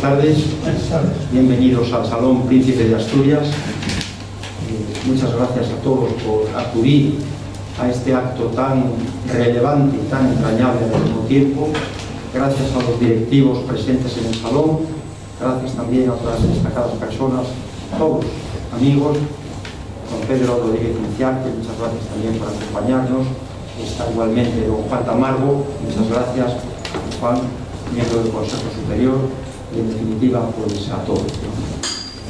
tardes. Bienvenidos al Salón Príncipe de Asturias. Muchas gracias a todos por acudir a este acto tan relevante y tan entrañable al mismo tiempo. Gracias a los directivos presentes en el salón. Gracias también a otras destacadas personas, todos amigos. Don Pedro Rodríguez Inciarte, muchas gracias también por acompañarnos. Está igualmente don Juan Tamargo, muchas gracias. Juan, miembro del Consejo Superior, y en definitiva pues a todos.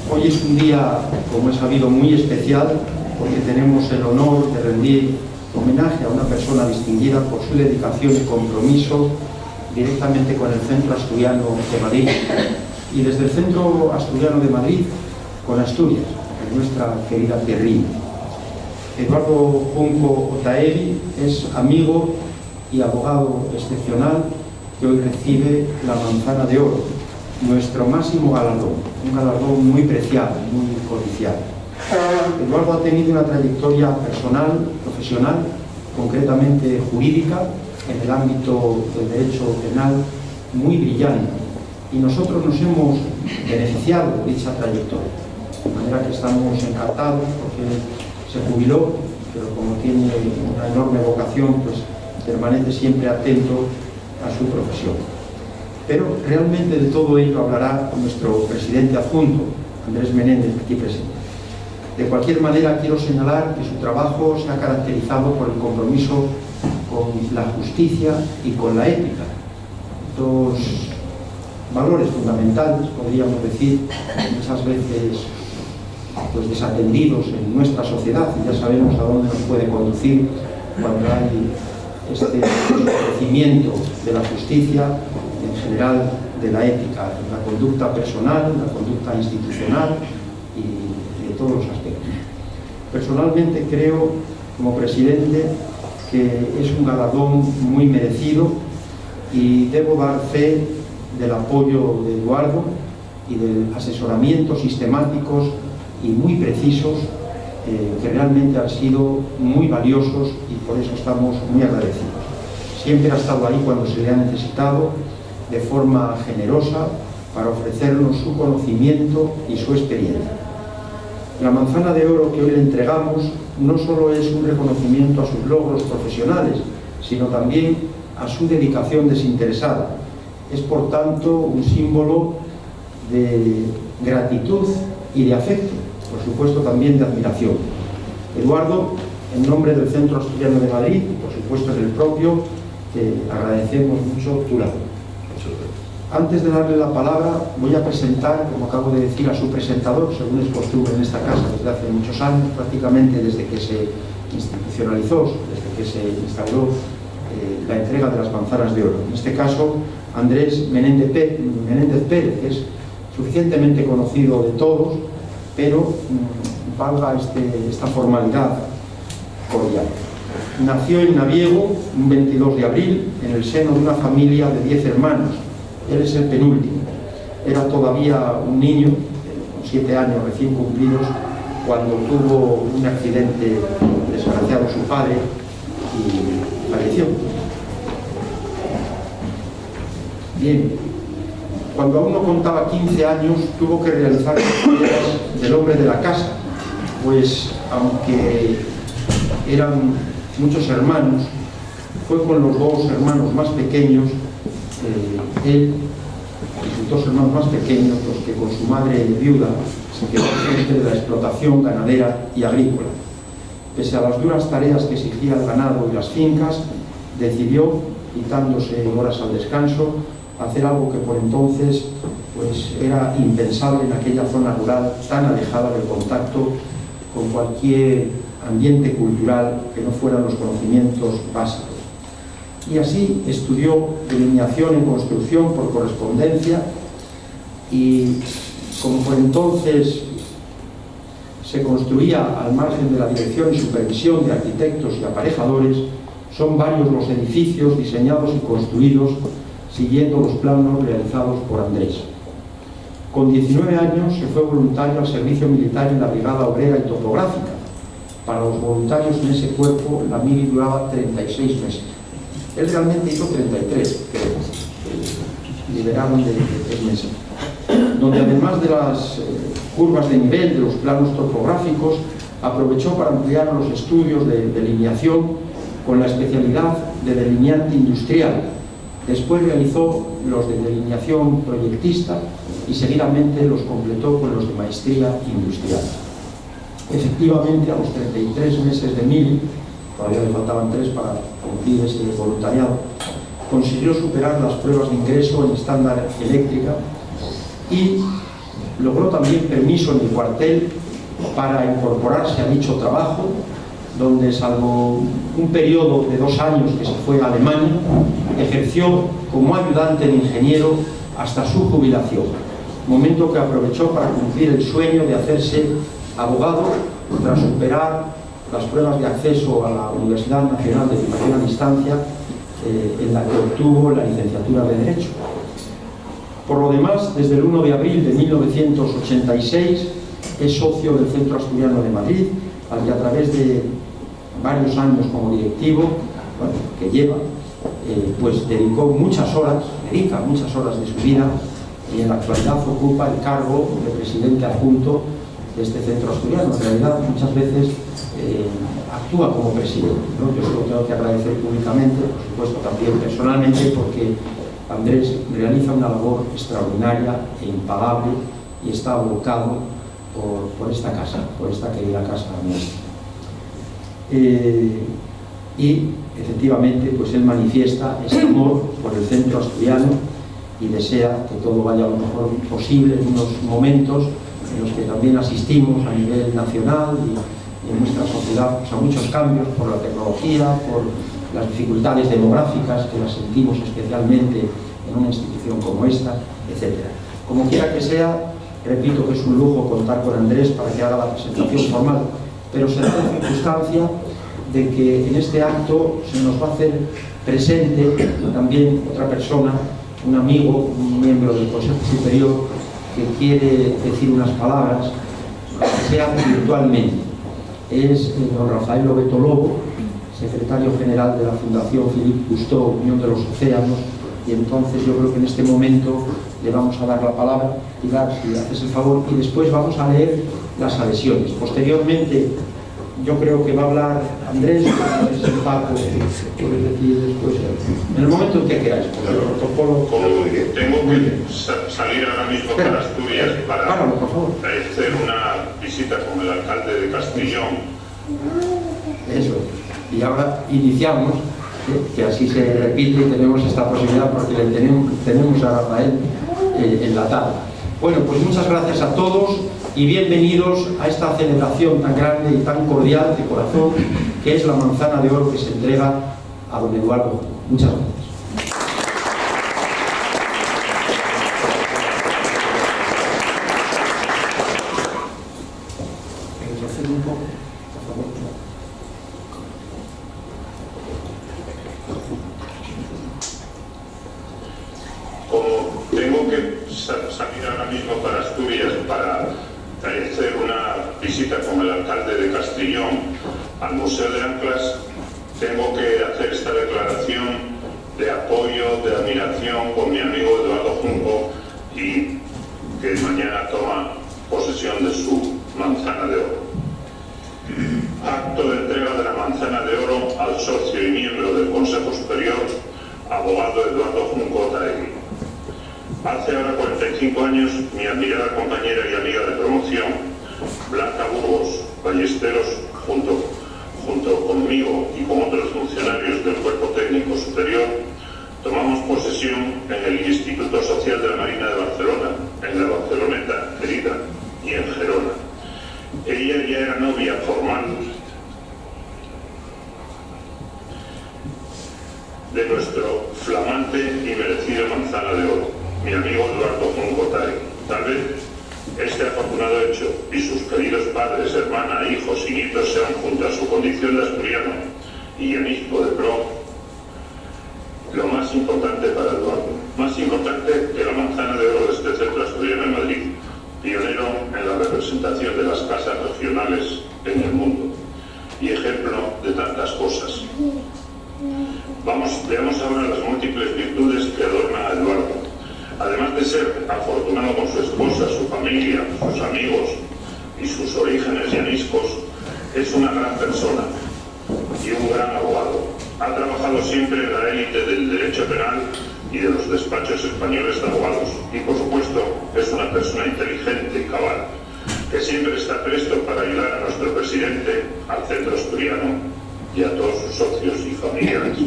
Hoy es un día, como he sabido, muy especial porque tenemos el honor de rendir homenaje a una persona distinguida por su dedicación y compromiso directamente con el Centro Asturiano de Madrid y desde el Centro Asturiano de Madrid con Asturias, en nuestra querida tierrilla. Eduardo Junco Otaegui es amigo y abogado excepcional que hoy recibe la Manzana de Oro, nuestro máximo galardón, un galardón muy preciado, muy codiciado. Eduardo ha tenido una trayectoria personal, profesional, concretamente jurídica, en el ámbito del derecho penal, muy brillante, y nosotros nos hemos beneficiado de dicha trayectoria, de manera que estamos encantados porque se jubiló, pero como tiene una enorme vocación, pues permanece siempre atento a su profesión. Pero realmente de todo ello hablará nuestro presidente adjunto, Andrés Menéndez, aquí presente. De cualquier manera, quiero señalar que su trabajo se ha caracterizado por el compromiso con la justicia y con la ética, dos valores fundamentales, podríamos decir, muchas veces pues desatendidos en nuestra sociedad, y ya sabemos a dónde nos puede conducir cuando hay este crecimiento de la justicia, en general de la ética, la conducta personal, la conducta institucional y de todos los aspectos. Personalmente creo, como presidente, que es un galardón muy merecido y debo dar fe del apoyo de Eduardo y del asesoramiento sistemáticos y muy precisos que realmente han sido muy valiosos y por eso estamos muy agradecidos. Siempre ha estado ahí cuando se le ha necesitado, de forma generosa, para ofrecernos su conocimiento y su experiencia. La Manzana de Oro que hoy le entregamos no solo es un reconocimiento a sus logros profesionales, sino también a su dedicación desinteresada. Es, por tanto, un símbolo de gratitud y de afecto, por supuesto también de admiración. Eduardo, en nombre del Centro Asturiano de Madrid, y por supuesto en el propio, te agradecemos mucho tu labor. Antes de darle la palabra, voy a presentar, como acabo de decir, a su presentador, según es costumbre en esta casa desde hace muchos años, prácticamente desde que se institucionalizó, desde que se instauró la entrega de las Manzanas de Oro. En este caso, Andrés Menéndez Pérez, que es suficientemente conocido de todos, pero valga esta formalidad cordial. Nació en Naviego un 22 de abril en el seno de una familia de 10 hermanos. Él es el penúltimo. Era todavía un niño, con 7 años recién cumplidos, cuando tuvo un accidente desgraciado su padre y falleció. Bien. Cuando aún no contaba 15 años, tuvo que realizar las tareas del hombre de la casa, pues aunque eran muchos hermanos, fue con los dos hermanos más pequeños, él y sus dos hermanos más pequeños, los que con su madre viuda se quedó frente de la explotación ganadera y agrícola. Pese a las duras tareas que exigía el ganado y las fincas, decidió, quitándose horas al descanso, hacer algo que por entonces pues, era impensable en aquella zona rural tan alejada del contacto con cualquier ambiente cultural que no fueran los conocimientos básicos. Y así estudió delineación en construcción por correspondencia y como por entonces se construía al margen de la dirección y supervisión de arquitectos y aparejadores, son varios los edificios diseñados y construidos siguiendo los planos realizados por Andrés. Con 19 años se fue voluntario al servicio militar en la Brigada Obrera y Topográfica. Para los voluntarios en ese cuerpo la mili duraba 36 meses. Él realmente hizo 33, creo. Liberaron de 3 meses. donde además de las curvas de nivel, de los planos topográficos, aprovechó para ampliar los estudios de delineación con la especialidad de delineante industrial. Después realizó los de delineación proyectista y seguidamente los completó con los de maestría industrial. Efectivamente, a los 33 meses de Mili, todavía le faltaban 3 para cumplir ese voluntariado, consiguió superar las pruebas de ingreso en estándar eléctrica y logró también permiso en el cuartel para incorporarse a dicho trabajo, donde, salvo un periodo de 2 años que se fue a Alemania, ejerció como ayudante de ingeniero hasta su jubilación, momento que aprovechó para cumplir el sueño de hacerse abogado tras superar las pruebas de acceso a la Universidad Nacional de Educación a Distancia, en la que obtuvo la licenciatura de Derecho. Por lo demás, desde el 1 de abril de 1986 es socio del Centro Asturiano de Madrid, al que a través de varios años como directivo, bueno, que lleva, pues dedica muchas horas de su vida, y en la actualidad ocupa el cargo de presidente adjunto de este centro asturiano. En realidad muchas veces actúa como presidente, ¿no? Yo se lo tengo que agradecer públicamente, por supuesto también personalmente, porque Andrés realiza una labor extraordinaria e impagable y está abocado por esta casa, por esta querida casa nuestra. Y efectivamente pues él manifiesta ese amor por el centro asturiano y desea que todo vaya lo mejor posible en unos momentos en los que también asistimos a nivel nacional y en nuestra sociedad pues, a muchos cambios por la tecnología, por las dificultades demográficas que las sentimos especialmente en una institución como esta, etc. Como quiera que sea, repito que es un lujo contar con Andrés para que haga la presentación formal, pero se da la circunstancia de que en este acto se nos va a hacer presente también otra persona, un amigo, un miembro del Consejo Superior, que quiere decir unas palabras, que sea virtualmente. Es don Rafael Lobeto Lobo, secretario general de la Fundación Philippe Cousteau, Unión de los Océanos, y entonces yo creo que en este momento le vamos a dar la palabra, Pilar, si haces el favor, y después vamos a leer las adhesiones. Posteriormente, yo creo que va a hablar Andrés, es el Paco, puedes decir después, en el momento en que queráis, porque el protocolo... Como tengo que salir ahora mismo para Asturias para hacer una visita con el alcalde de Castellón. Eso, y ahora iniciamos, que así se repite y tenemos esta posibilidad porque le tenemos a Rafael enlatado. Bueno, pues muchas gracias a todos y bienvenidos a esta celebración tan grande y tan cordial de corazón que es la manzana de oro que se entrega a don Eduardo. Muchas gracias. Como tengo que salir ahora mismo para Asturias para hacer una visita con el alcalde de Castellón al Museo de Anclas, tengo que hacer esta declaración de apoyo, de admiración con mi amigo Eduardo Junco, y que mañana toma posesión de su manzana de oro. Acto de entrega de la manzana de oro al socio y miembro del Consejo Superior, abogado Eduardo Junco Otaegui. Hace ahora 45 años, mi admirada compañera y amiga de promoción, Blanca Burgos Ballesteros, junto conmigo y con otros funcionarios del Cuerpo Técnico Superior, tomamos posesión en el Instituto Social de la Marina de Barcelona, en la Barceloneta querida, y en Gerona. Ella ya era novia formal de nuestro flamante y merecido manzana de oro, mi amigo Eduardo Junco Otaegui. Tal vez este afortunado hecho y sus queridos padres, hermana, hijos y nietos sean, junto a su condición de asturiano y obispo de Pro, lo más importante para Eduardo, más importante que la manzana de oro de este centro asturiano de Madrid, pionero en la representación de las casas regionales en el mundo y ejemplo de tantas cosas. Veamos ahora las múltiples virtudes que adornan a Eduardo. Además de ser afortunado con su esposa, familia, sus amigos y sus orígenes llaniscos, es una gran persona y un gran abogado. Ha trabajado siempre en la élite del derecho penal y de los despachos españoles de abogados. Y por supuesto es una persona inteligente y cabal, que siempre está presto para ayudar a nuestro presidente, al centro asturiano y a todos sus socios y familiares.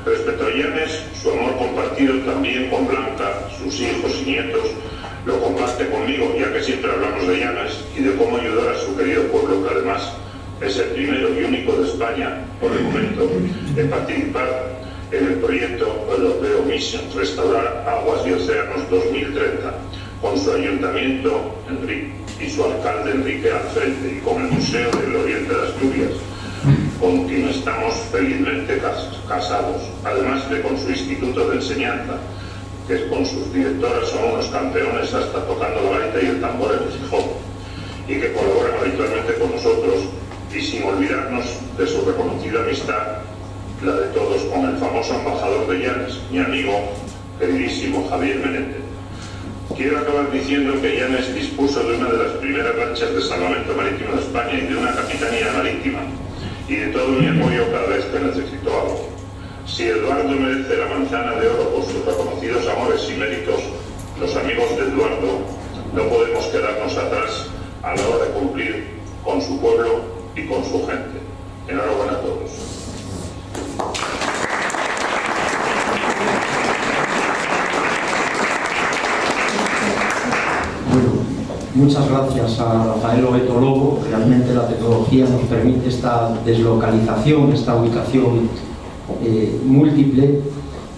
Respecto a Llanes, su amor compartido también con Blanca, sus hijos y nietos, lo comparte conmigo, ya que siempre hablamos de Llanes y de cómo ayudar a su querido pueblo, que además es el primero y único de España, por el momento, en participar en el proyecto europeo Mission, Restaurar Aguas y Océanos 2030, con su ayuntamiento y su alcalde Enrique al frente, y con el Museo del Oriente de Asturias, con quien estamos felizmente casados, además de con su instituto de enseñanza, que con sus directoras son unos campeones hasta tocando la gaita y el tambor en el Gijón, y que colaboran habitualmente con nosotros, y sin olvidarnos de su reconocida amistad, la de todos, con el famoso embajador de Llanes, mi amigo queridísimo Javier Menéndez. Quiero acabar diciendo que Llanes dispuso de una de las primeras lanchas de salvamento marítimo de España y de una capitanía marítima, y de todo mi apoyo cada vez que necesito algo. Si Eduardo merece la manzana de oro por sus reconocidos amores y méritos, los amigos de Eduardo no podemos quedarnos atrás a la hora de cumplir con su pueblo y con su gente. Enhorabuena a todos. Muchas gracias a Rafael Obeto Lobo. Realmente la tecnología nos permite esta deslocalización, esta ubicación múltiple,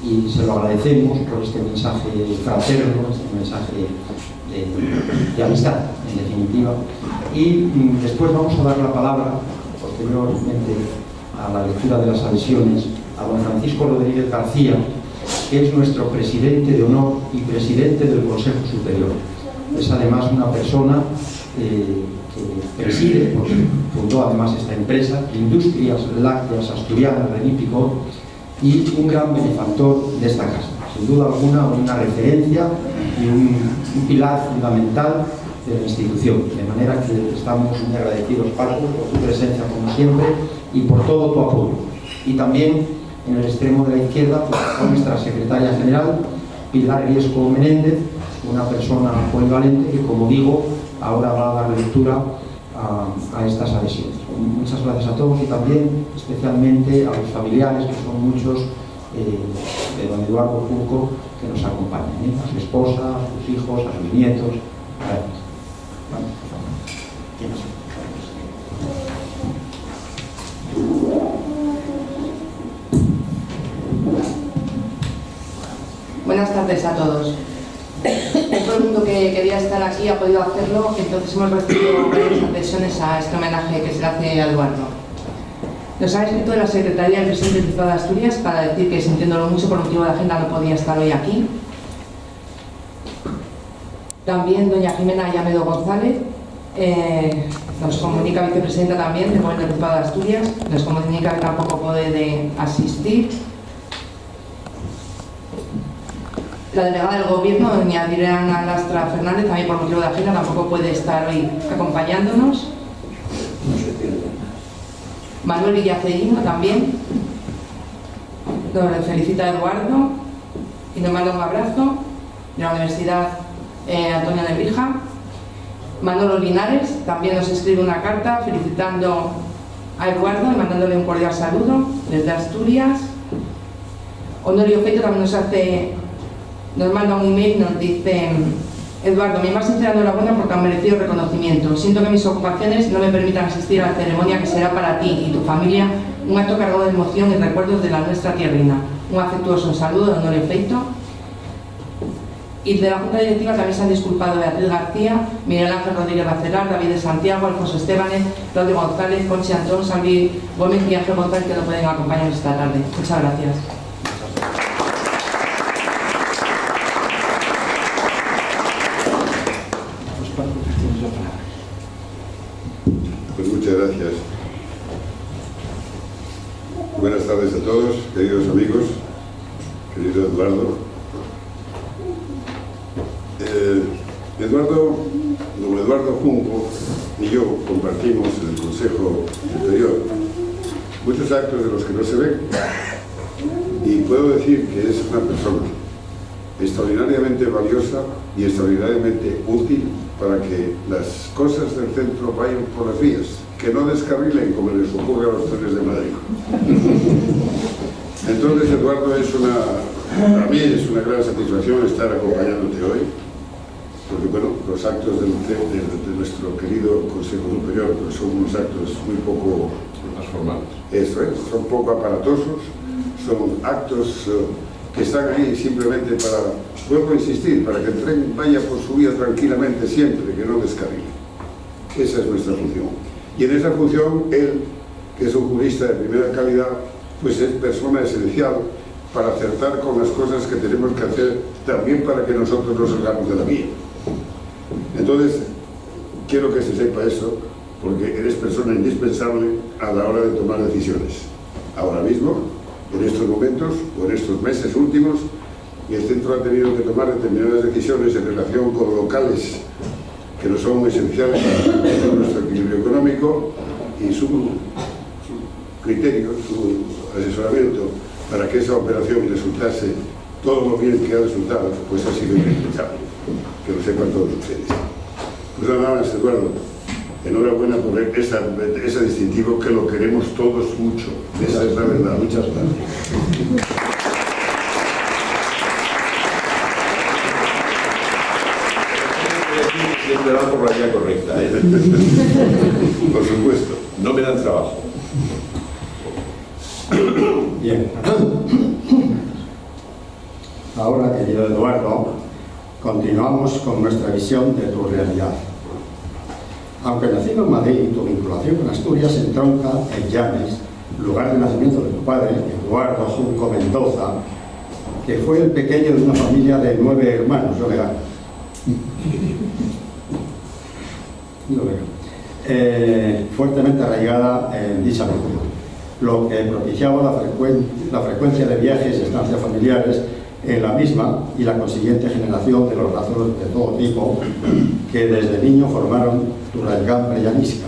y se lo agradecemos por este mensaje fraterno, este mensaje de amistad, en definitiva. Y después vamos a dar la palabra, posteriormente a la lectura de las adhesiones, a don Francisco Rodríguez García, que es nuestro presidente de honor y presidente del Consejo Superior. Es además una persona que preside, porque fundó además esta empresa, Industrias Lácteas Asturianas Renípico, y un gran benefactor de esta casa. Sin duda alguna, una referencia y un pilar fundamental de la institución. De manera que estamos muy agradecidos, Paco, por tu presencia como siempre y por todo tu apoyo. Y también en el extremo de la izquierda, pues, a nuestra secretaria general, Pilar Riesco Menéndez, una persona polivalente que, como digo, ahora va a dar lectura a estas adhesiones. Muchas gracias a todos, y también especialmente a los familiares, que son muchos, de don Eduardo Junco, que nos acompañan, a su esposa, a sus hijos, a sus nietos. Gracias. Buenas tardes a todos. Todo el mundo que quería estar aquí ha podido hacerlo, entonces hemos recibido varias adhesiones a este homenaje que se le hace a Eduardo. Nos ha escrito de la Secretaría del Presidente del Estado de Asturias para decir que, sintiéndolo mucho por motivo de agenda, no podía estar hoy aquí. También doña Jimena Llamedo González nos comunica, vicepresidenta también del Gobierno del Estado de Asturias, nos comunica que tampoco puede asistir. La delegada del Gobierno, doña Adriana Lastra Fernández, también por motivo de agenda, tampoco puede estar hoy acompañándonos. Manuel Villacellino también nos felicita a Eduardo y nos manda un abrazo. De la Universidad Antonio Nebrija. Manolo Linares también nos escribe una carta felicitando a Eduardo y mandándole un cordial saludo desde Asturias. Honorio Feito también nos manda un email y nos dice: Eduardo, mi más sincera enhorabuena por tan merecido reconocimiento. Siento que mis ocupaciones no me permitan asistir a la ceremonia que será para ti y tu familia un acto cargado de emoción y recuerdos de la nuestra tierrina. Un afectuoso saludo de Honorio Feito. Y de la Junta Directiva también se han disculpado Beatriz García, Miguel Ángel Rodríguez Bacelar, David de Santiago, Alfonso Estebanes, Claudio González, Conchi Antón, Salvi Gómez y Ángel González, que no pueden acompañarnos esta tarde. Muchas gracias. Pues muchas gracias. Buenas tardes a todos, queridos amigos, querido Eduardo. Eduardo don Eduardo Junco y yo compartimos en el Consejo Superior muchos actos de los que no se ven, y puedo decir que es una persona extraordinariamente valiosa y extraordinariamente útil para que las cosas del centro vayan por las vías, que no descarrilen como les ocurre a los trenes de Madrid. Entonces, Eduardo, para mí es una gran satisfacción estar acompañándote hoy, porque bueno, los actos de nuestro querido Consejo Superior pues son unos actos muy poco más formales. Eso es, son poco aparatosos, son actos que están ahí simplemente para, vuelvo a insistir, para que el tren vaya por su vía tranquilamente siempre, que no descarrile. Esa es nuestra función. Y en esa función, él, que es un jurista de primera calidad, pues es persona esencial para acertar con las cosas que tenemos que hacer, también para que nosotros nos salgamos de la vía. Entonces, quiero que se sepa eso, porque eres persona indispensable a la hora de tomar decisiones. Ahora mismo, en estos momentos, o en estos meses últimos, el centro ha tenido que tomar determinadas decisiones en relación con locales que no son esenciales para nuestro equilibrio económico, y su criterio, su asesoramiento para que esa operación resultase todo lo bien que ha resultado, pues ha sido indispensable. Que lo sepan todos ustedes. Pues nada más, Eduardo, enhorabuena por ese distintivo, que lo queremos todos mucho. Esa es la verdad. Muchas gracias. Siempre va por la vía correcta, ¿eh? Por supuesto. No me dan trabajo. Bien. Ahora, querido Eduardo, continuamos con nuestra visión de tu realidad. Aunque nacido en Madrid, tu vinculación con Asturias se entronca en Llanes, lugar de nacimiento de tu padre, Eduardo Junco Mendoza, que fue el pequeño de una familia de 9 hermanos, yo le gano. Fuertemente arraigada en dicha región, lo que propiciaba la frecuencia de viajes y estancias familiares en la misma, y la consiguiente generación de los lazos de todo tipo que desde niño formaron tu raigambre llanisca.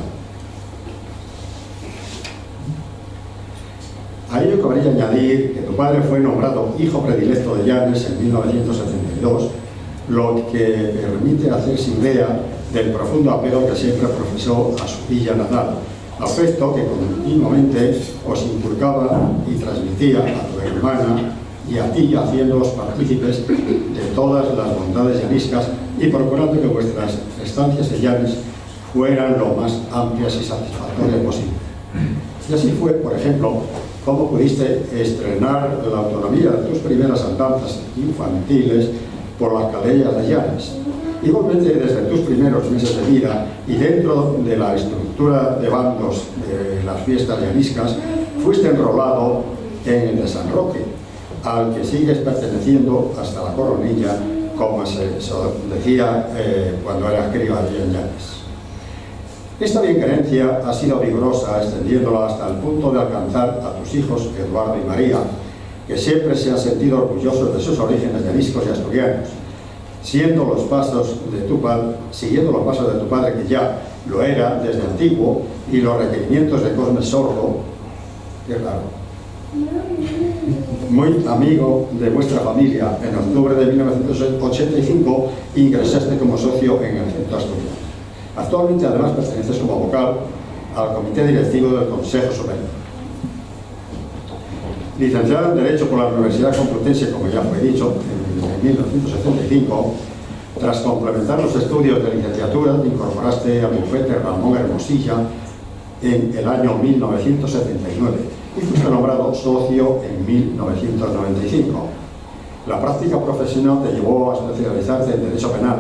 A ello cabría añadir que tu padre fue nombrado hijo predilecto de Llanes en 1972, lo que permite hacerse idea del profundo apego que siempre profesó a su villa natal, afecto que continuamente os inculcaba y transmitía a tu hermana y a ti, haciéndoos partícipes de todas las bondades llaniscas y procurando que vuestras estancias en Llanes fueran lo más amplias y satisfactorias posible. Y así fue, por ejemplo, cómo pudiste estrenar la autonomía de tus primeras andanzas infantiles por las calles de Llanes. Igualmente, desde tus primeros meses de vida y dentro de la estructura de bandos de las fiestas llaniscas, fuiste enrolado en el de San Roque, al que sigues perteneciendo hasta la coronilla, como se decía cuando eras crío allí en Llanes. Esta bienquerencia ha sido vigorosa, extendiéndola hasta el punto de alcanzar a tus hijos Eduardo y María, que siempre se han sentido orgullosos de sus orígenes llaniscos y asturianos, siguiendo los pasos de tu padre, que ya lo era desde antiguo, y los requerimientos de Cosme Sordo, que claro, muy amigo de vuestra familia. En octubre de 1985 ingresaste como socio en el Centro Asturiano. Actualmente, además, perteneces como vocal al Comité Directivo del Consejo Superior. Licenciado en Derecho por la Universidad Complutense, como ya fue dicho, en 1975, tras complementar los estudios de licenciatura, te incorporaste al bufete Ramón Hermosilla en el año 1979 y fuiste nombrado socio en 1995. La práctica profesional te llevó a especializarte en Derecho Penal,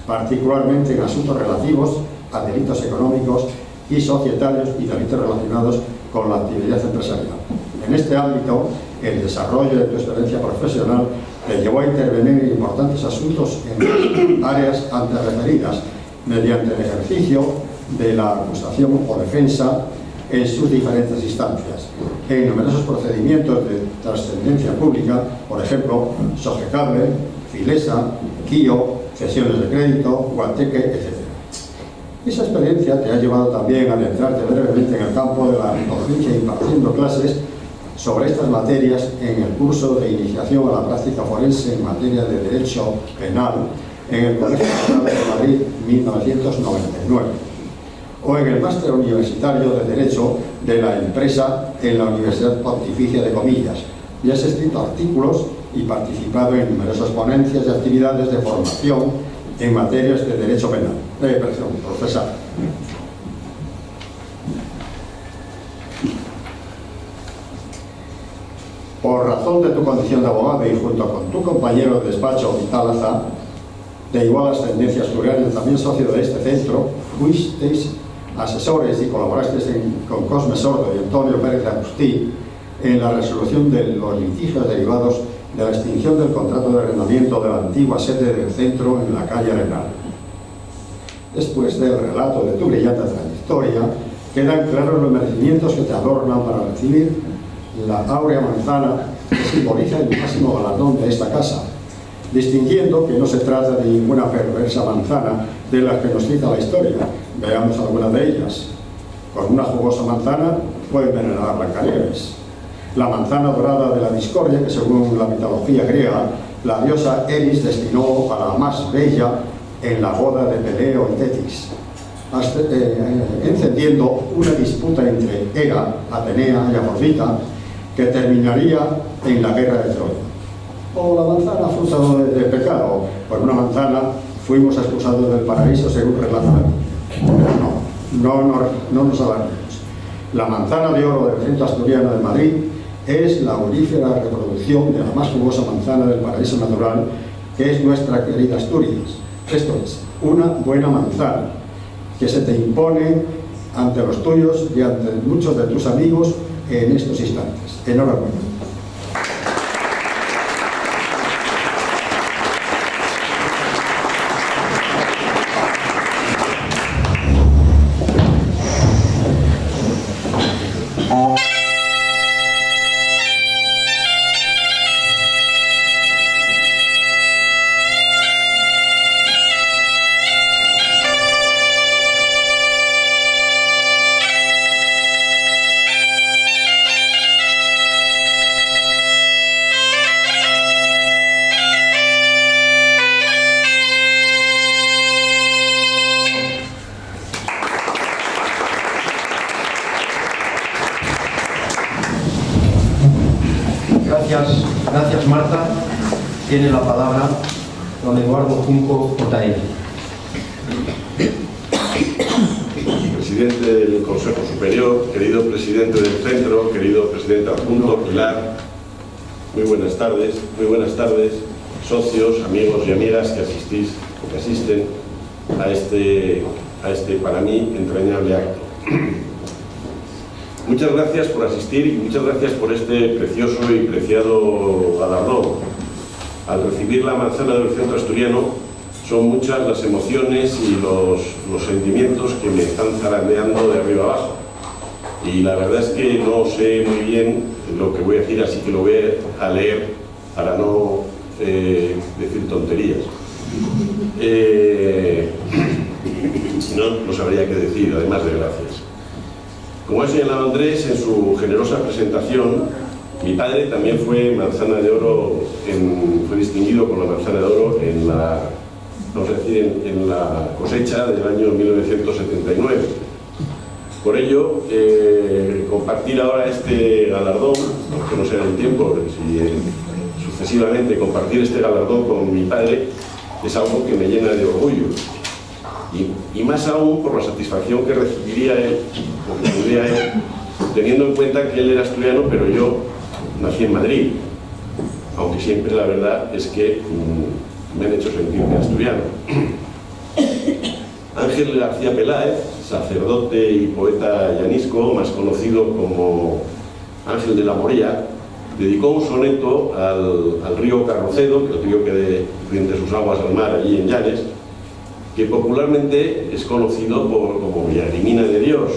particularmente en asuntos relativos a delitos económicos y societarios y delitos relacionados con la actividad empresarial. En este ámbito, el desarrollo de tu experiencia profesional te llevó a intervenir en importantes asuntos en las áreas antes referidas, mediante el ejercicio de la acusación o defensa en sus diferentes instancias, en numerosos procedimientos de trascendencia pública, por ejemplo, Sogecable, Filesa, Quio, cesiones de crédito, Guateque, etc. Esa experiencia te ha llevado también a adentrarte brevemente en el campo de la docencia impartiendo clases sobre estas materias en el curso de iniciación a la práctica forense en materia de Derecho Penal en el Colegio Nacional de Madrid 1999, o en el Máster Universitario de Derecho de la Empresa en la Universidad Pontificia de Comillas, y has escrito artículos y participado en numerosas ponencias y actividades de formación en materias de Derecho Penal. Procesal. Por razón de tu condición de abogado y junto con tu compañero de despacho, Vital Azar, de igual ascendencia asturiana, también socio de este centro, fuisteis asesores y colaborasteis con Cosme Sordo y Antonio Pérez de Agustí en la resolución de los litigios derivados de la extinción del contrato de arrendamiento de la antigua sede del centro en la calle Arenal. Después del relato de tu brillante trayectoria, quedan claros los merecimientos que te adornan para recibir la áurea manzana que simboliza el máximo galardón de esta casa, distinguiendo que no se trata de ninguna perversa manzana de las que nos cita la historia. Veamos algunas de ellas. Con una jugosa manzana puede envenenar a Blancanieves. La manzana dorada de la discordia, que según la mitología griega, la diosa Eris destinó a la más bella en la boda de Peleo y Tetis, encendiendo una disputa entre Hera, Atenea y Afrodita, que terminaría en la guerra de Troya. O la manzana fruto de pecado. Por una manzana fuimos expulsados del paraíso según relata la Biblia. No nos alarmemos. La manzana de oro del centro asturiano de Madrid es la aurífera reproducción de la más jugosa manzana del paraíso natural, que es nuestra querida Asturias. Esto es, una buena manzana que se te impone ante los tuyos y ante muchos de tus amigos en estos instantes. Enhorabuena. Gracias Marta. Tiene la palabra don Eduardo Junco JL. Presidente del Consejo Superior, querido presidente del centro, querido presidente adjunto Pilar, muy buenas tardes, socios, amigos y amigas que asistís o que asisten a este para mí entrañable acto. Muchas gracias por asistir y muchas gracias por este precioso y preciado galardón. Al recibir la manzana del centro asturiano, son muchas las emociones y los sentimientos que me están zarandeando de arriba abajo. Y la verdad es que no sé muy bien lo que voy a decir, así que lo voy a leer para no decir tonterías. Si no, no sabría qué decir, además de gracias. Como ha señalado Andrés en su generosa presentación, mi padre también fue manzana de oro, fue distinguido con la manzana de oro en la cosecha del año 1979. Por ello, compartir ahora este galardón, aunque no sea en el tiempo, si sucesivamente compartir este galardón con mi padre es algo que me llena de orgullo. Y más aún por la satisfacción que recibiría él, teniendo en cuenta que él era asturiano, pero yo nací en Madrid, aunque siempre la verdad es que me han hecho sentirme asturiano. Ángel García Peláez, sacerdote y poeta llanisco, más conocido como Ángel de la Morea, dedicó un soneto al río Carrocedo, que es el río que rinde sus aguas al mar allí en Llanes, que popularmente es conocido como Villagrimina de Dios.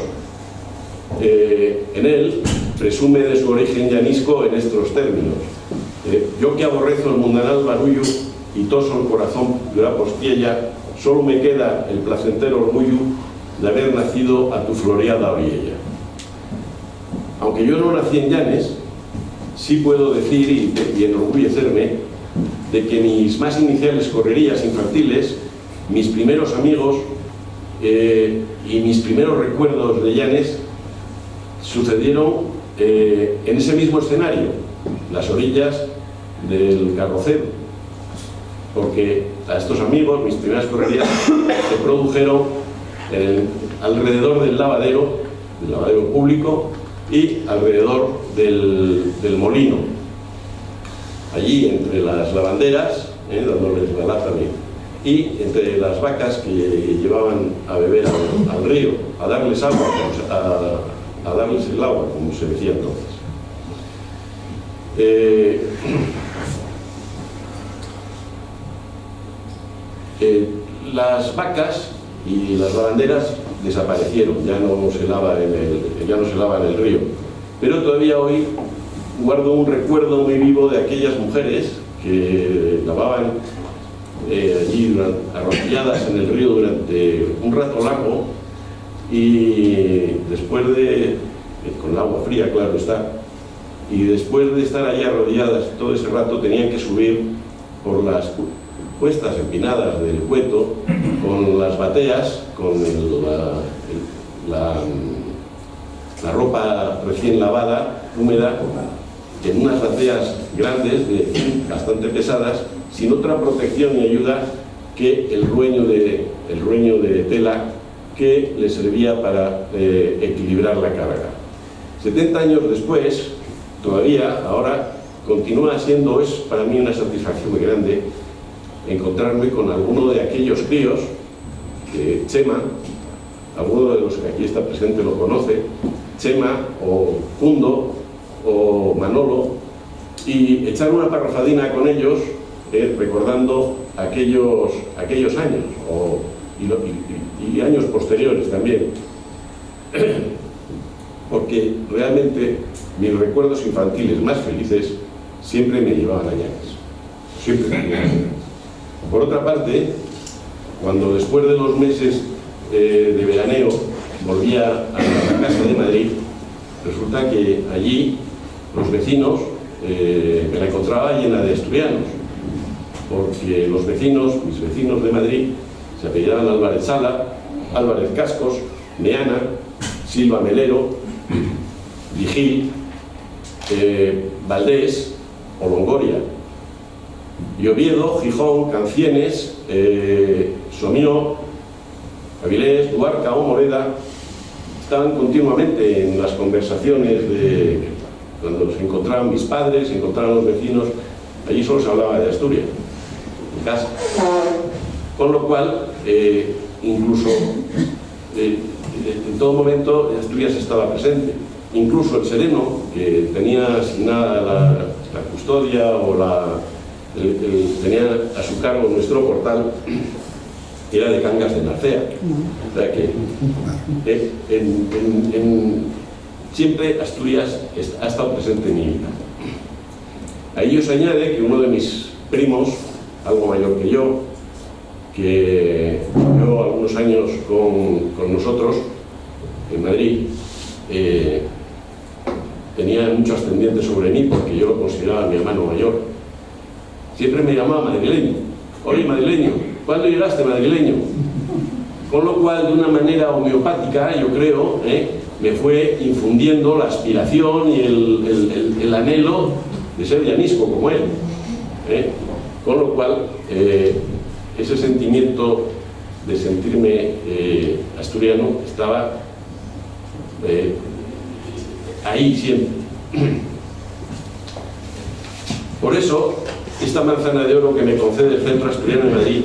En él presume de su origen llanisco en estos términos: yo que aborrezo el mundanal barullo y toso el corazón de la postiella, solo me queda el placentero orgullo de haber nacido a tu floreada orilla. Aunque yo no nací en Llanes, sí puedo decir y enorgullecerme de que mis más iniciales correrías infantiles, mis primeros amigos y mis primeros recuerdos de Llanes sucedieron en ese mismo escenario, las orillas del Carrocero, porque a estos amigos mis primeras correrías se produjeron alrededor del lavadero público y alrededor del molino, allí entre las lavanderas, dándoles la lata y entre las vacas que llevaban a beber al río, a darles agua, a darles el agua, como se decía entonces. Las vacas y las lavanderas desaparecieron, ya no se lava en el río, pero todavía hoy guardo un recuerdo muy vivo de aquellas mujeres que lavaban allí arrodilladas en el río durante un rato largo y después con el agua fría, claro está, y después de estar allí arrodilladas todo ese rato tenían que subir por las cuestas empinadas del Cueto con las bateas, con la ropa recién lavada, húmeda, en unas bateas grandes, bastante pesadas, sin otra protección y ayuda que el rueño de tela que le servía para equilibrar la carga. 70 años después, todavía, ahora, continúa siendo, es para mí una satisfacción muy grande encontrarme con alguno de aquellos críos, Chema, alguno de los que aquí está presente lo conoce, Chema o Fundo o Manolo, y echar una parrafadina con ellos recordando aquellos años y años posteriores también, porque realmente mis recuerdos infantiles más felices siempre me llevaban a Llanes, siempre me llevaban a Llanes. Por otra parte, cuando después de los meses de veraneo volvía a la casa de Madrid, resulta que allí los vecinos me la encontraba llena de asturianos, porque los vecinos, mis vecinos de Madrid, se apellidaban Álvarez Sala, Álvarez Cascos, Meana, Silva Melero, Vigil, Valdés o Longoria, y Oviedo, Gijón, Cancienes, Somió, Avilés, Duarca o Moreda estaban continuamente en las conversaciones cuando se encontraban mis padres, se encontraban los vecinos. Allí solo se hablaba de Asturias, en casa. Con lo cual, incluso en todo momento Asturias estaba presente. Incluso el sereno, que tenía asignada la custodia o tenía a su cargo nuestro portal, era de Cangas de Narcea. O sea que siempre Asturias ha estado presente en mi vida. A ello se añade que uno de mis primos, algo mayor que yo, que vivió algunos años con nosotros en Madrid, tenía mucho ascendiente sobre mí porque yo lo consideraba mi hermano mayor. Siempre me llamaba madrileño. Oye, madrileño, ¿cuándo llegaste, madrileño? Con lo cual, de una manera homeopática, yo creo, me fue infundiendo la aspiración y el anhelo de ser llanisco como él. Con lo cual, ese sentimiento de sentirme asturiano estaba ahí siempre. Por eso, esta manzana de oro que me concede el Centro Asturiano de Madrid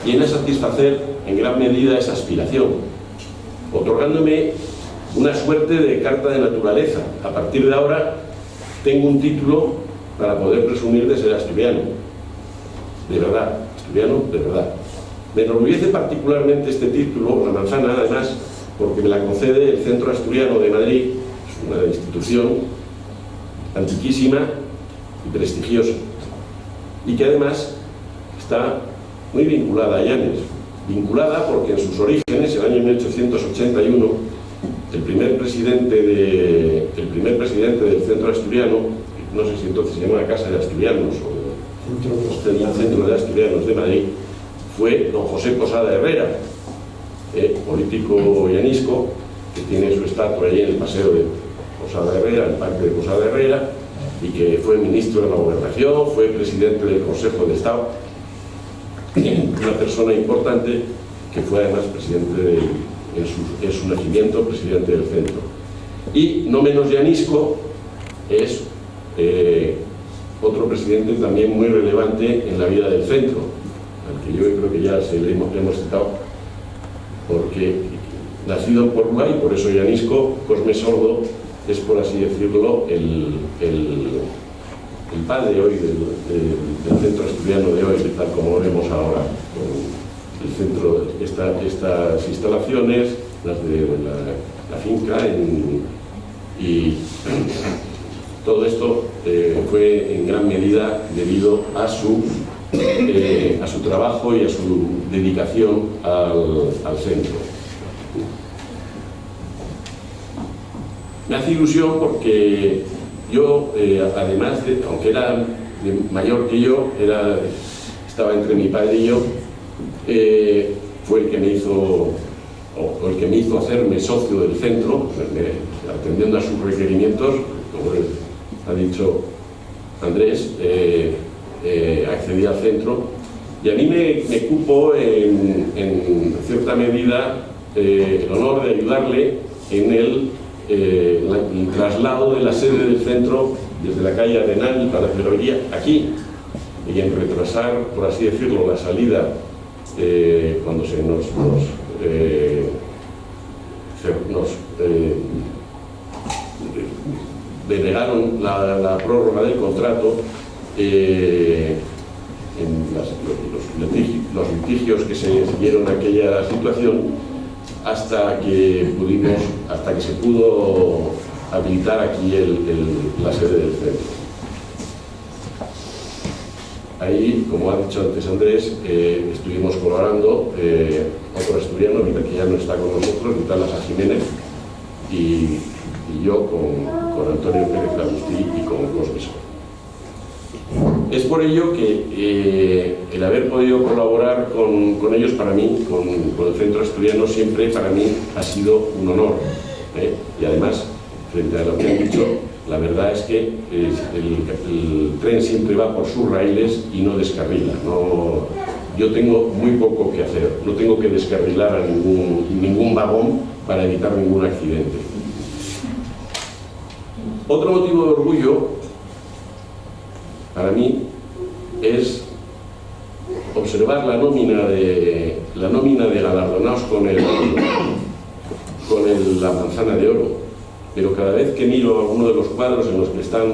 viene a satisfacer en gran medida esa aspiración, otorgándome una suerte de carta de naturaleza. A partir de ahora tengo un título para poder presumir de ser asturiano, de verdad, asturiano de verdad. Me enorgullece particularmente este título, la manzana, además, porque me la concede el Centro Asturiano de Madrid, es una institución antiquísima y prestigiosa, y que además está muy vinculada a Llanes. vinculada porque en sus orígenes, en el año 1881, el primer presidente del centro asturiano, no sé si entonces se llamaba Casa de Asturianos o el Centro de Asturianos de Madrid, fue don José Posada Herrera, político llanisco, que tiene su estatua allí en el paseo de Posada Herrera, el parque de Posada Herrera, y que fue ministro de la Gobernación, fue presidente del Consejo de Estado, una persona importante que fue además presidente en su nacimiento, presidente del centro. Y no menos llanisco es otro presidente también muy relevante en la vida del centro, al que yo creo que ya le hemos citado, porque nacido por Uruguay, por eso llanisco, Cosme Sordo es, por así decirlo, el padre hoy del centro asturiano de hoy, tal como lo vemos ahora, con el centro, estas instalaciones, las de la finca, y todo esto fue en gran medida debido a su trabajo y a su dedicación al centro. Me hace ilusión porque yo, además de, aunque era mayor que yo, estaba entre mi padre y yo, fue el que me hizo hacerme socio del centro, atendiendo a sus requerimientos, como ha dicho Andrés, accedí al centro, y a mí me cupo en cierta medida el honor de ayudarle en el traslado de la sede del centro desde la calle Arenal para Ferrería aquí, y en retrasar, por así decirlo, la salida cuando se nos denegaron la prórroga del contrato, en los litigios que se siguieron a aquella situación, hasta que se pudo habilitar aquí la sede del centro. Ahí, como ha dicho antes Andrés, estuvimos colaborando otro asturiano, que ya no está con nosotros, Vital Lasa Jiménez, y yo con Antonio Pérez Agustí y con Cosme Sordo. Es por ello que el haber podido colaborar con ellos, para mí, con el centro asturiano, siempre para mí ha sido un honor. Y además, frente a lo que han dicho, la verdad es que el tren siempre va por sus raíles y no descarrila. Yo tengo muy poco que hacer, no tengo que descarrilar a ningún vagón para evitar ningún accidente. Otro motivo de orgullo para mí es observar la nómina de galardonados con la manzana de oro, pero cada vez que miro alguno de los cuadros en los que están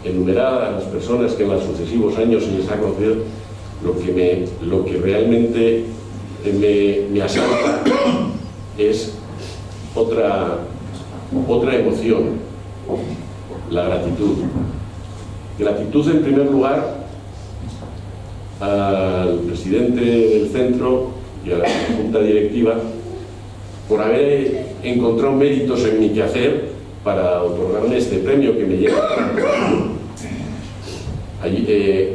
enumeradas las personas que en los sucesivos años se les ha concedido, lo que realmente me asalta es otra emoción: la gratitud. Gratitud, en primer lugar, al presidente del centro y a la junta directiva por haber encontrado méritos en mi quehacer para otorgarme este premio que me lleva.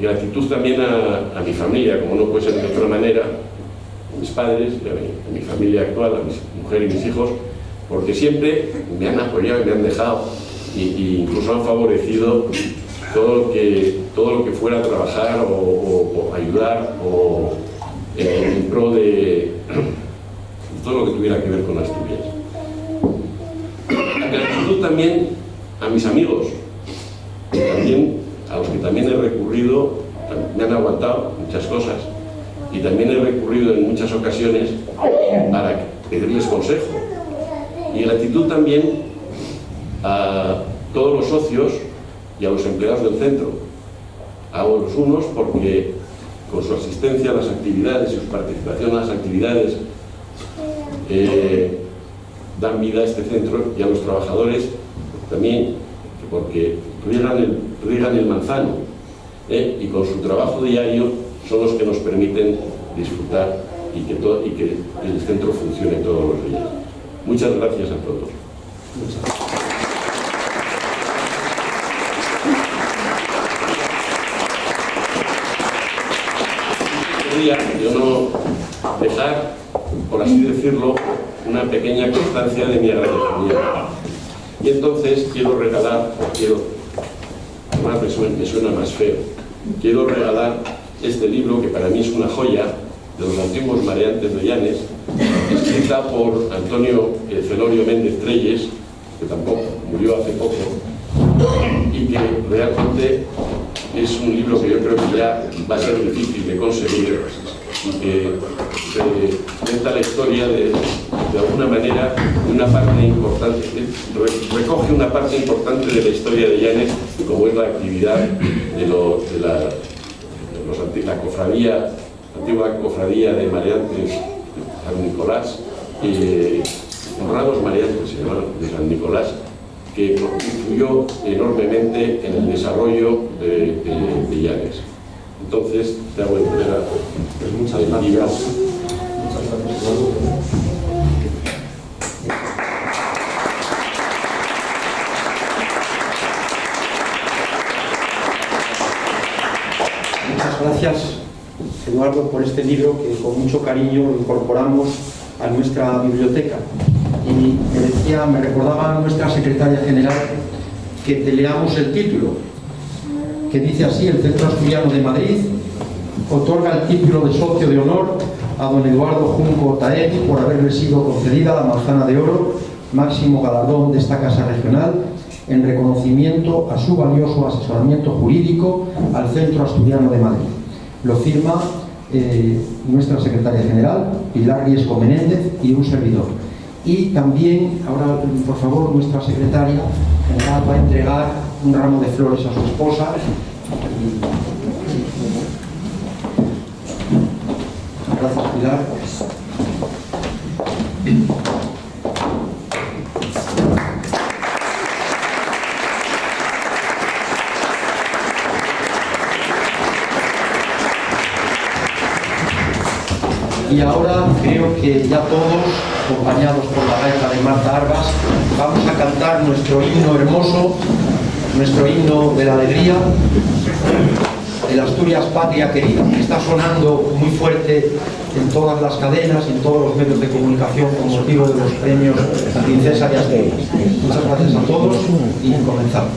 Gratitud también a mi familia, como no puede ser de otra manera, a mis padres, a mi familia actual, a mi mujer y mis hijos, porque siempre me han apoyado y me han dejado, y incluso han favorecido todo lo que fuera a trabajar o ayudar o en pro de todo lo que tuviera que ver con Asturias. Gratitud también a mis amigos, a los que también he recurrido, me han aguantado muchas cosas, y también he recurrido en muchas ocasiones para pedirles consejo. Y gratitud también a todos los socios y a los empleados del centro, a los unos porque con su asistencia a las actividades y su participación a las actividades dan vida a este centro, y a los trabajadores también porque riegan el manzano, y con su trabajo diario son los que nos permiten disfrutar y que el centro funcione todos los días. Muchas gracias a todos. Yo no dejar, por así decirlo, una pequeña constancia de mi agradecimiento. Y entonces quiero regalar, además me suena más feo, quiero regalar este libro que para mí es una joya de los antiguos mareantes de Llanes, escrita por Antonio Celorio Méndez Trelles, que tampoco murió hace poco, y que realmente es un libro que yo creo que ya va a ser difícil de conseguir y que cuenta la historia de alguna manera de una parte importante, recoge una parte importante de la historia de Llanes, como es la actividad de la antigua cofradía de mareantes San Nicolás, honrados mareantes de San Nicolás, que influyó enormemente en el desarrollo de Llanes. Entonces, te hago entrega. Muchas gracias. Muchas gracias, Eduardo, por este libro que con mucho cariño lo incorporamos a nuestra biblioteca. Y me recordaba nuestra secretaria general que te leamos el título, que dice así: el Centro Asturiano de Madrid otorga el título de socio de honor a don Eduardo Junco Otaegui por haberle sido concedida la Manzana de Oro, máximo galardón de esta Casa Regional, en reconocimiento a su valioso asesoramiento jurídico al Centro Asturiano de Madrid. Lo firma nuestra secretaria general, Pilar Riesco Menéndez, y un servidor. Y también, ahora por favor, nuestra secretaria general va a entregar un ramo de flores a su esposa. Gracias, Pilar. Y ahora creo que ya todos, acompañados por la gaita de Marta Arbas, vamos a cantar nuestro himno hermoso, nuestro himno de la alegría, el Asturias Patria Querida, que está sonando muy fuerte en todas las cadenas y en todos los medios de comunicación con motivo de los premios Princesa de Asturias. Muchas gracias a todos y comenzamos.